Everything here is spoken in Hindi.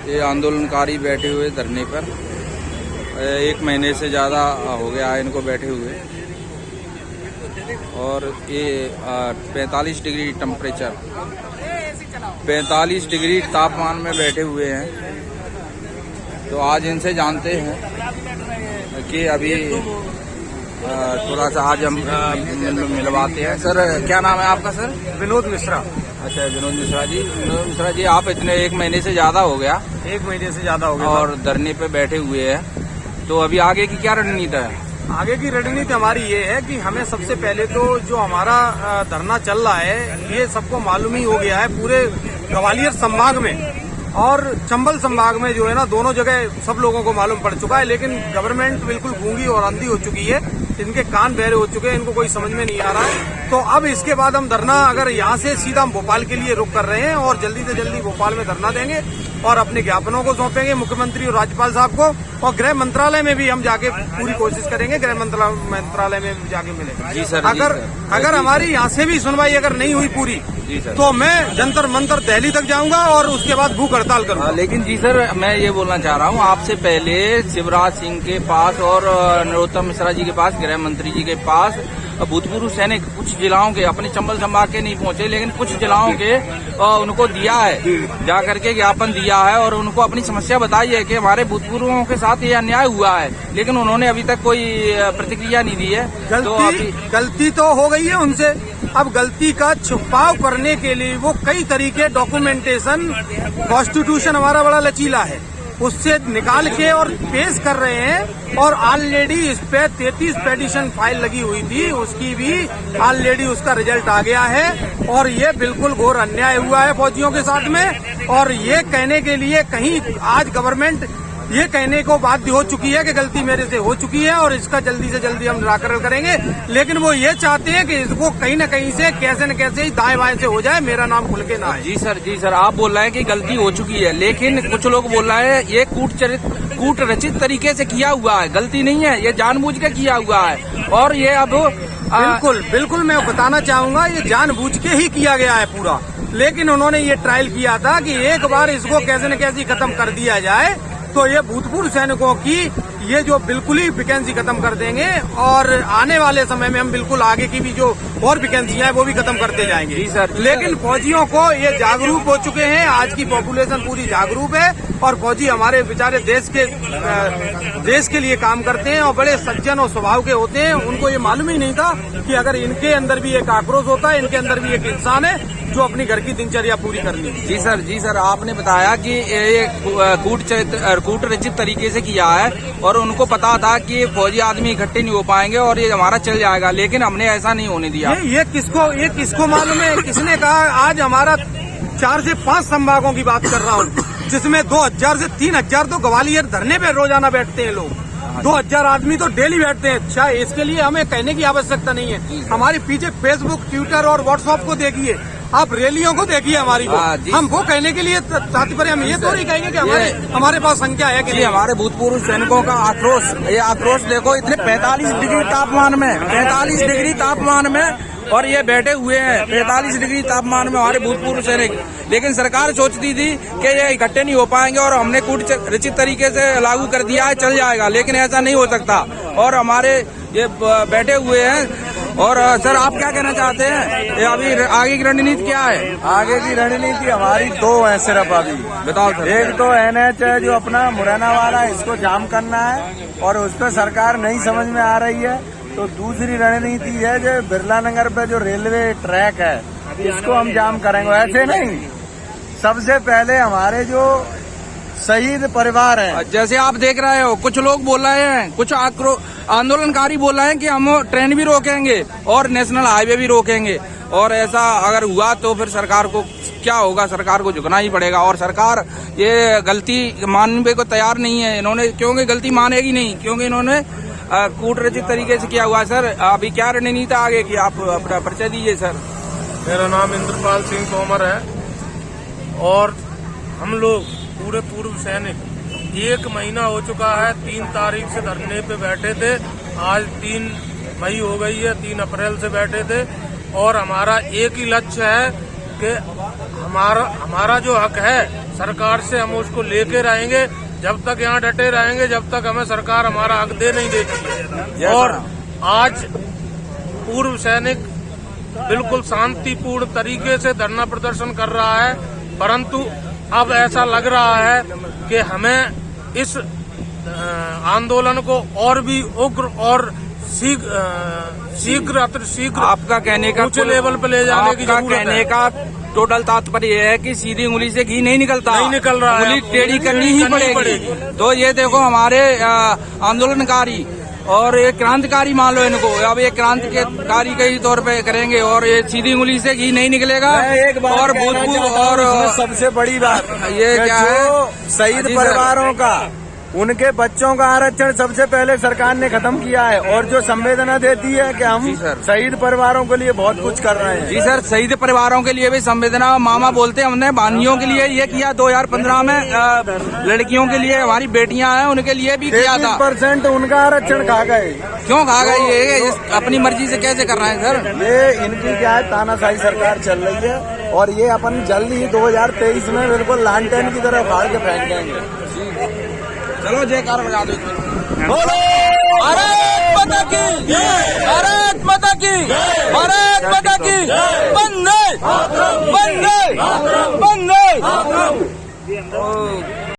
ये आंदोलनकारी बैठे हुए धरने पर 1 महीने से ज़्यादा हो गया है इनको बैठे हुए, और ये 45 डिग्री टेम्परेचर 45 डिग्री तापमान में बैठे हुए हैं। तो आज इनसे जानते हैं कि अभी थोड़ा सा आज हम मिलवाते हैं। सर क्या नाम है आपका? सर विनोद मिश्रा। अच्छा, विनोद मिश्रा जी। विनोद मिश्रा जी, आप इतने 1 महीने से ज़्यादा हो गया, 1 महीने से ज्यादा हो गया और धरने पे बैठे हुए हैं, तो अभी आगे की क्या रणनीति है? आगे की रणनीति हमारी ये है कि हमें सबसे पहले तो जो हमारा धरना चल रहा है ये सबको मालूम ही हो गया है, पूरे ग्वालियर संभाग में और चंबल संभाग में जो है ना, दोनों जगह सब लोगों को मालूम पड़ चुका है। लेकिन गवर्नमेंट बिल्कुल गूंगी और अंधी हो चुकी है, इनके कान बहरे हो चुके हैं, इनको कोई समझ में नहीं आ रहा है। तो अब इसके बाद हम धरना, अगर यहाँ से सीधा हम भोपाल के लिए रुख कर रहे हैं और जल्दी से जल्दी भोपाल में धरना देंगे और अपने ज्ञापनों को सौंपेंगे मुख्यमंत्री और राज्यपाल साहब को, और गृह मंत्रालय में भी हम जाके पूरी कोशिश करेंगे, गृह मंत्रालय में भी जाके मिलेंगे। जी सर। अगर हमारी यहाँ से भी सुनवाई अगर नहीं हुई पूरी, जी सर, तो मैं जंतर मंतर दिल्ली तक जाऊंगा और उसके बाद भूख हड़ताल करूंगा। लेकिन जी सर, मैं ये बोलना चाह रहा हूँ, आपसे पहले शिवराज सिंह के पास और नरोत्तम मिश्रा जी के पास, गृह मंत्री जी के पास भूतपूर्व सैनिक कुछ जिलाओं के, अपने चंबल संभाग के नहीं पहुंचे, लेकिन कुछ जिलाओं के उनको दिया है, जा करके ज्ञापन दिया है और उनको अपनी समस्या बताई है कि हमारे भूतपूर्वों के साथ ये अन्याय हुआ है, लेकिन उन्होंने अभी तक कोई प्रतिक्रिया नहीं दी है। गलती तो हो गई है उनसे। अब गलती का छुपाव करने के लिए वो कई तरीके डॉक्यूमेंटेशन, कॉन्स्टिट्यूशन हमारा बड़ा लचीला है, उससे निकाल के और पेश कर रहे हैं। और ऑलरेडी इस पे 33 पेटिशन फाइल लगी हुई थी, उसकी भी ऑलरेडी उसका रिजल्ट आ गया है। और ये बिल्कुल घोर अन्याय हुआ है फौजियों के साथ में। और ये कहने के लिए कहीं आज गवर्नमेंट ये कहने को बाध्य हो चुकी है कि गलती मेरे से हो चुकी है और इसका जल्दी से जल्दी हम निराकरण करेंगे, लेकिन वो ये चाहते हैं कि इसको कहीं न कहीं से कैसे न कैसे ही दाएं बाएं से हो जाए, मेरा नाम खुल के ना आए। जी सर, आप बोल रहे हैं कि गलती हो चुकी है, लेकिन कुछ लोग बोल रहे हैं ये कूट रचित तरीके से किया हुआ है, गलती नहीं है, ये जानबूझ के किया हुआ है। और ये अब बिल्कुल मैं बताना चाहूंगा, ये जानबूझ के ही किया गया है पूरा। लेकिन उन्होंने ये ट्रायल किया था कि एक बार इसको कैसे न कैसे खत्म कर दिया जाए, तो ये भूतपूर्व सैनिकों की ये जो बिल्कुल ही वैकेंसी खत्म कर देंगे और आने वाले समय में हम बिल्कुल आगे की भी जो और वैकेंसियां हैं वो भी खत्म करते जाएंगे। जी सर। लेकिन फौजियों को ये जागरूक हो चुके हैं, आज की पॉपुलेशन पूरी जागरूक है और फौजी हमारे बेचारे देश के लिए काम करते हैं और बड़े सज्जन और स्वभाव के होते हैं। उनको ये मालूम ही नहीं था कि अगर इनके अंदर भी एक आक्रोश होता है, इनके अंदर भी एक इंसान है जो अपनी घर की दिनचर्या पूरी करनी है। जी सर, आपने बताया कि ये कूट रचित तरीके से किया है और उनको पता था कि फौजी आदमी इकट्ठे नहीं हो पाएंगे और ये हमारा चल जाएगा, लेकिन हमने ऐसा नहीं होने दिया। ये किसको मालूम है? किसने कहा? आज हमारा 4 से 5 संभागों की बात कर रहा हूँ, जिसमें 2000 से 3000 तो ग्वालियर धरने पे रोजाना बैठते हैं लोग। 2000 आदमी तो डेली बैठते हैं। अच्छा, इसके लिए हमें कहने की आवश्यकता नहीं है। हमारे पीछे फेसबुक, ट्विटर और व्हाट्सएप को देखिए, आप रैलियों को देखिए हमारी को। हम वो कहने के लिए तात्पर्य हम ये तो नहीं कहेंगे कि हमारे पास संख्या है कि नहीं। हमारे भूतपूर्व सैनिकों का आक्रोश, ये आक्रोश देखो, इतने 45 डिग्री तापमान में, 45 डिग्री तापमान में, और ये बैठे हुए हैं 45 डिग्री तापमान में हमारे भूतपूर्व सैनिक। लेकिन सरकार सोचती थी कि ये इकट्ठे नहीं हो पाएंगे और हमने कूट रचित तरीके से लागू कर दिया है, चल जाएगा, लेकिन ऐसा नहीं हो सकता। और हमारे ये बैठे हुए हैं। और सर, आप क्या कहना चाहते हैं? ये अभी आगे की रणनीति क्या है? आगे की रणनीति हमारी 2 है सिर्फ अभी। बताओ सर। एक तो NH है जो अपना मुरैना वाला, इसको जाम करना है और उस पर सरकार नहीं समझ में आ रही है। तो दूसरी रणनीति है जो बिरला नगर पे जो रेलवे ट्रैक है, इसको हम जाम करेंगे। ऐसे नहीं, सबसे पहले हमारे जो शहीद परिवार है, जैसे आप देख रहे हो, कुछ लोग बोल रहे हैं, कुछ आंदोलनकारी बोल रहे हैं कि हम ट्रेन भी रोकेंगे और नेशनल हाईवे भी रोकेंगे, और ऐसा अगर हुआ तो फिर सरकार को क्या होगा? सरकार को झुकना ही पड़ेगा। और सरकार ये गलती मानने को तैयार नहीं है, इन्होंने, क्योंकि गलती मानेगी नहीं, क्योंकि इन्होंने कूट रचित तरीके से किया हुआ। सर, अभी क्या रणनीति आगे की, आप अपना परिचय दीजिए सर। मेरा नाम इंद्रपाल सिंह तोमर है और हम लोग पूरे पूर्व सैनिक 1 महीना हो चुका है, 3 तारीख से धरने पे बैठे थे, आज 3 मई हो गई है, 3 अप्रैल से बैठे थे। और हमारा एक ही लक्ष्य है कि हमारा जो हक है सरकार से हम उसको लेके रहेंगे। जब तक यहाँ डटे रहेंगे, जब तक हमें सरकार हमारा हक दे नहीं देती। और आज पूर्व सैनिक बिल्कुल शांतिपूर्ण तरीके से धरना प्रदर्शन कर रहा है, परंतु अब ऐसा लग रहा है कि हमें इस आंदोलन को और भी उग्र और शीघ्र आपका कहने का ऊंचे लेवल पे ले जाने की जरूरत है। कहने का टोटल तात्पर्य यह है कि सीधी उंगली से घी नहीं निकलता, नहीं निकल रहा है, उंगली टेढ़ी करनी ही पड़ेगी। तो ये देखो हमारे आंदोलनकारी और ये क्रांतिकारी मान लो इनको, अब ये क्रांतिकारी के ही तौर पे करेंगे और ये सीधी उंगली से घी नहीं निकलेगा। एक बात और भूतपूर्व और सबसे बड़ी बात ये क्या है, शहीद जी सर। परिवारों का, उनके बच्चों का आरक्षण सबसे पहले सरकार ने खत्म किया है और जो संवेदना देती है कि हम जी सर। शहीद परिवारों के लिए बहुत कुछ कर रहे हैं। जी सर, शहीद परिवारों के लिए भी संवेदना, मामा बोलते हैं हमने बानियों के लिए ये किया 2015 में, लड़कियों के लिए हमारी बेटियां हैं उनके लिए भी किया था। 33% उनका आरक्षण खा गए। क्यों खा गए? ये अपनी मर्जी से कैसे कर रहे हैं सर? ये इनकी क्या है, तानाशाही सरकार चल रही है और ये अपन जल्द ही 2023 में बिल्कुल लालटेन की तरह फाड़ के फेंक देंगे। चलो जयकार बजा दो। भारत माता की जय। भारत